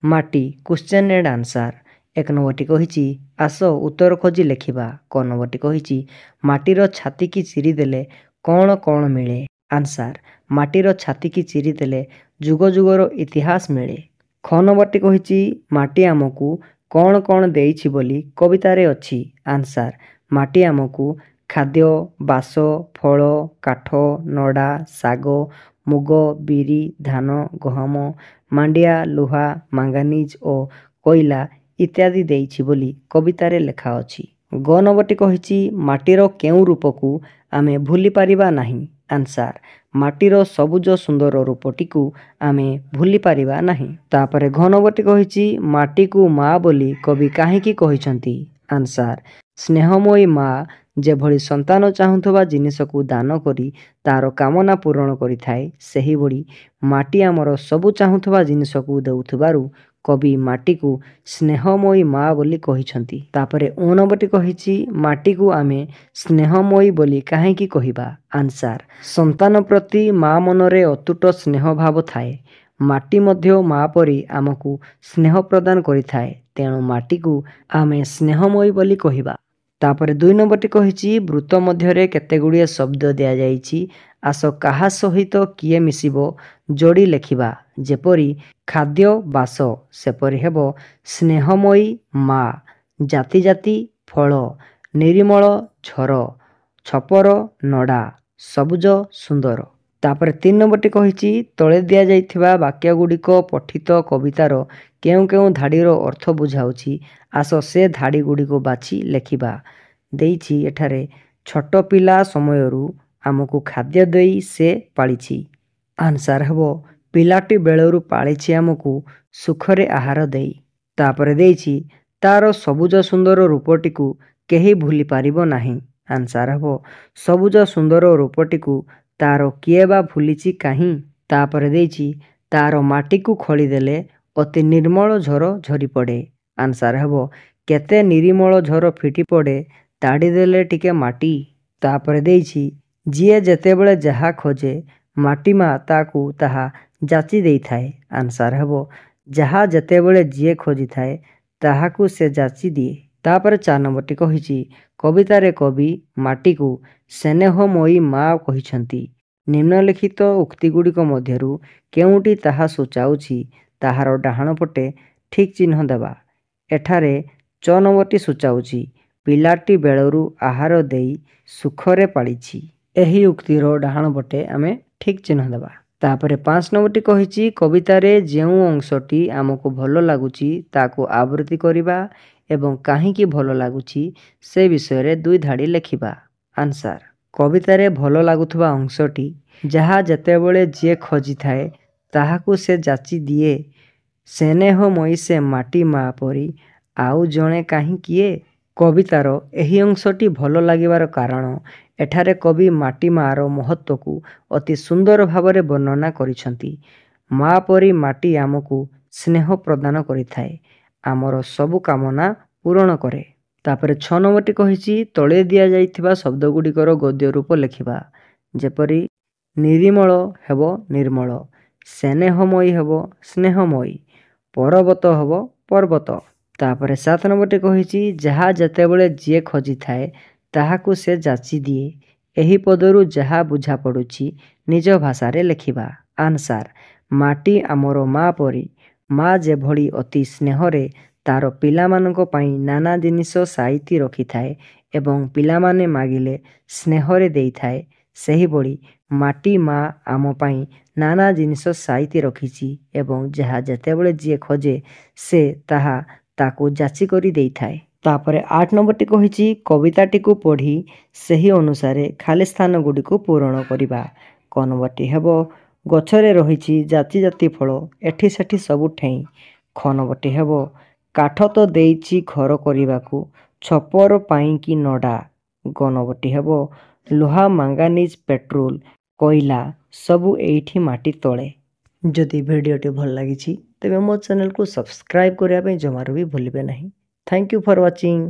ମାଟି question and ଆନ୍ସାର। 1 ନମ୍ବରଟି କହିଛି ଆସ ଉତ୍ତର ଖୋଜି ଲେଖିବା। କ ନମ୍ବରଟି କହିଛି ମାଟିର ଛାତିକି ଚିରିଦେଲେ କ'ଣ କ'ଣ ମିଳେ? ଆନ୍ସାର, ମାଟିର ଛାତିକି ଚିରିଦେଲେ ଯୁଗ ଯୁଗର ଇତିହାସ ମିଳେ। ଖ ନମ୍ବରଟି କହିଛି ମାଟି ଆମକୁ କ'ଣ କ'ଣ ଦେଇଛି ବୋଲି କବିତାରେ ଅଛି? ଆନ୍ସାର, ମାଟି ଆମକୁ ଖାଦ୍ୟ, ବାସ, ଫଳ, କାଠ, ନଡ଼ା, ଶାଗ, ମୁଗ, ବିରି, ଧାନ, ଗହମ, ମାଣ୍ଡିଆ, ଲୁହା, ମାଙ୍ଗାନିଜ ଓ କୋଇଲା ଇତ୍ୟାଦି ଦେଇଛି ବୋଲି କବିତାରେ ଲେଖା ଅଛି। ଗ ନମ୍ବରଟି କହିଛି ମାଟିର କେଉଁ ରୂପକୁ ଆମେ ଭୁଲି ପାରିବା ନାହିଁ? ଆନ୍ସାର, ମାଟିର ସବୁଜ ସୁନ୍ଦର ରୂପଟିକୁ ଆମେ ଭୁଲି ପାରିବା ନାହିଁ। ତାପରେ ଘ ନମ୍ବରଟି କହିଛି ମାଟିକୁ ମା ବୋଲି କବି କାହିଁକି କହିଛନ୍ତି? ଆନ୍ସାର, ସ୍ନେହମୟୀ ମା ଯେଭଳି ସନ୍ତାନ ଚାହୁଁଥିବା ଜିନିଷକୁ ଦାନ କରି ତାର କାମନା ପୂରଣ କରିଥାଏ, ସେହିଭଳି ମାଟି ଆମର ସବୁ ଚାହୁଁଥିବା ଜିନିଷକୁ ଦେଉଥିବାରୁ କବି ମାଟିକୁ ସ୍ନେହମୟୀ ମା ବୋଲି କହିଛନ୍ତି। ତାପରେ ଅ ନମ୍ବରଟି କହିଛି ମାଟିକୁ ଆମେ ସ୍ନେହମୟୀ ବୋଲି କାହିଁକି କହିବା? ଆନ୍ସାର, ସନ୍ତାନ ପ୍ରତି ମା ମନରେ ଅତୁଟ ସ୍ନେହ ଭାବ ଥାଏ। ମାଟି ମଧ୍ୟ ମା ପରି ଆମକୁ ସ୍ନେହ ପ୍ରଦାନ କରିଥାଏ, ତେଣୁ ମାଟିକୁ ଆମେ ସ୍ନେହମୟୀ ବୋଲି କହିବା। ତାପରେ 2 ନମ୍ବରଟି କହିଛି ବୃତ୍ତ ମଧ୍ୟରେ କେତେଗୁଡ଼ିଏ ଶବ୍ଦ ଦିଆଯାଇଛି, ଆସ କାହା ସହିତ କିଏ ମିଶିବ ଯୋଡ଼ି ଲେଖିବା। ଯେପରି ଖାଦ୍ୟ ବାସ, ସେପରି ହେବ ସ୍ନେହମୟୀ ମା, ଜାତି ଜାତି ଫଳ, ନିରିମଳ ଝର, ଛପର ନଡ଼ା, ସବୁଜ ସୁନ୍ଦର। ତାପରେ 3 ନମ୍ବରଟି କହିଛି ତଳେ ଦିଆଯାଇଥିବା ବାକ୍ୟ ଗୁଡ଼ିକ ପଠିତ କବିତାର କେଉଁ କେଉଁ ଧାଡ଼ିର ଅର୍ଥ ବୁଝାଉଛି, ଆସ ସେ ଧାଡ଼ି ଗୁଡ଼ିକୁ ବାଛି ଲେଖିବା। ଦେଇଛି ଏଠାରେ ଛୋଟ ପିଲା ସମୟରୁ ଆମକୁ ଖାଦ୍ୟ ଦେଇ ସେ ପାଳିଛି। ଆନ୍ସାର ହେବ ପିଲାଟି ବେଳରୁ ପାଳିଛି ଆମକୁ ସୁଖରେ ଆହାର ଦେଇ। ତାପରେ ଦେଇଛି ତାର ସବୁଜ ସୁନ୍ଦର ରୂପଟିକୁ କେହି ଭୁଲି ପାରିବ ନାହିଁ। ଆନ୍ସାର ହେବ ସବୁଜ ସୁନ୍ଦର ରୂପଟିକୁ ତାର କିଏ ବା ଭୁଲିଛି କାହିଁ? ତାପରେ ଦେଇଛି ତାର ମାଟିକୁ ଖୋଳିଦେଲେ ଅତି ନିର୍ମଳ ଝର ଝରିପଡ଼େ। ଆନ୍ସାର ହେବ କେତେ ନିରିମଳ ଝର ଫିଟି ପଡ଼େ ତାଡ଼ି ଦେଲେ ଟିକେ ମାଟି। ତାପରେ ଦେଇଛି ଯିଏ ଯେତେବେଳେ ଯାହା ଖୋଜେ ମାଟି ମା ତାକୁ ତାହା ଯାଚି ଦେଇଥାଏ। ଆନ୍ସାର ହେବ ଯାହା ଯେତେବେଳେ ଯିଏ ଖୋଜିଥାଏ ତାହାକୁ ସେ ଯାଚି ଦିଏ। ତାପରେ 4 ନମ୍ବରଟି କହିଛି କବିତାରେ କବି ମାଟିକୁ ସ୍ନେହମୟୀ ମା କହିଛନ୍ତି। ନିମ୍ନଲିଖିତ ଉକ୍ତିଗୁଡ଼ିକ ମଧ୍ୟରୁ କେଉଁଟି ତାହା ସୂଚାଉଛି ତାହାର ଡାହାଣ ପଟେ ଠିକ୍ ଚିହ୍ନ ଦେବା। ଏଠାରେ 6 ନମ୍ବରଟି ସୂଚାଉଛି ପିଲାଟି ବେଳରୁ ଆହାର ଦେଇ ସୁଖରେ ପାଳିଛି। ଏହି ଉକ୍ତିର ଡାହାଣ ପଟେ ଆମେ ଠିକ୍ ଚିହ୍ନ ଦେବା। ତାପରେ 5 ନମ୍ବରଟି କହିଛି କବିତାରେ ଯେଉଁ ଅଂଶଟି ଆମକୁ ଭଲ ଲାଗୁଛି ତାକୁ ଆବୃତ୍ତି କରିବା ଏବଂ କାହିଁକି ଭଲ ଲାଗୁଛି ସେ ବିଷୟରେ 2 ଧାଡ଼ି ଲେଖିବା। ଆନ୍ସାର, କବିତାରେ ଭଲ ଲାଗୁଥିବା ଅଂଶଟି ଯାହା ଯେତେବେଳେ ଯିଏ ଖୋଜିଥାଏ ତାହାକୁ ସେ ଯାଚି ଦିଏ, ସ୍ନେହମୟୀ ସେ ମାଟି ମା ପରି ଆଉ ଜଣେ କାହିଁ କିଏ? କବିତାର ଏହି ଅଂଶଟି ଭଲ ଲାଗିବାର କାରଣ ଏଠାରେ କବି ମାଟି ମାର ମହତ୍ତ୍ୱକୁ ଅତି ସୁନ୍ଦର ଭାବରେ ବର୍ଣ୍ଣନା କରିଛନ୍ତି। ମା ପରି ମାଟି ଆମକୁ ସ୍ନେହ ପ୍ରଦାନ କରିଥାଏ, ଆମର ସବୁ କାମନା ପୂରଣ କରେ। ତାପରେ 6 ନମ୍ବରଟି କହିଛି ତଳେ ଦିଆଯାଇଥିବା ଶବ୍ଦଗୁଡ଼ିକର ଗଦ୍ୟ ରୂପ ଲେଖିବା। ଯେପରି ନିରିମଳ ହେବ ନିର୍ମଳ, ସ୍ନେହମୟୀ ହେବ ସ୍ନେହମୟୀ, ପର୍ବତ ହେବ ପର୍ବତ। ତାପରେ 7 ନମ୍ବରଟି କହିଛି ଯାହା ଯେତେବେଳେ ଯିଏ ଖୋଜିଥାଏ ତାହାକୁ ସେ ଯାଚି ଦିଏ। ଏହି ପଦରୁ ଯାହା ବୁଝା ପଡ଼ୁଛି ନିଜ ଭାଷାରେ ଲେଖିବା। ଆନ୍ସାର, ମାଟି ଆମର ମା ପରି, ମା ଯେଭଳି ଅତି ସ୍ନେହରେ ତାର ପିଲାମାନଙ୍କ ପାଇଁ ନାନା ଜିନିଷ ସାଇତି ରଖିଥାଏ ଏବଂ ପିଲାମାନେ ମାଗିଲେ ସ୍ନେହରେ ଦେଇଥାଏ, ସେହିଭଳି ମାଟି ମା ଆମ ପାଇଁ ନାନା ଜିନିଷ ସାଇତି ରଖିଛି ଏବଂ ଯାହା ଯେତେବେଳେ ଯିଏ ଖୋଜେ ସେ ତାହା ତାକୁ ଯାଚି କରି ଦେଇଥାଏ। ତାପରେ 8 ନମ୍ବରଟି କହିଛି କବିତାଟିକୁ ପଢ଼ି ସେହି ଅନୁସାରେ ଖାଲି ସ୍ଥାନ ଗୁଡ଼ିକୁ ପୂରଣ କରିବା। କ ନମ୍ବରଟି ହେବ ଗଛରେ ରହିଛି ଜାତି ଜାତି ଫଳ, ଏଠି ସେଠି ସବୁ ଠେଇଁ। ଖ ନମ୍ବରଟି ହେବ କାଠ ତ ଦେଇଛି ଘର କରିବାକୁ, ଛପର ପାଇଁ କି ନଡ଼ା। ଗ ନମ୍ବରଟି ହେବ ଲୁହା, ମାଙ୍ଗାନିଜ, ପେଟ୍ରୋଲ, କୋଇଲା ସବୁ ଏଇଠି ମାଟି ତଳେ। ଯଦି ଭିଡ଼ିଓଟି ଭଲ ଲାଗିଛି ତେବେ ମୋ ଚ୍ୟାନେଲକୁ ସବସ୍କ୍ରାଇବ୍ କରିବା ପାଇଁ ଜମାରୁ ବି ଭୁଲିବେ ନାହିଁ। Thank you for watching.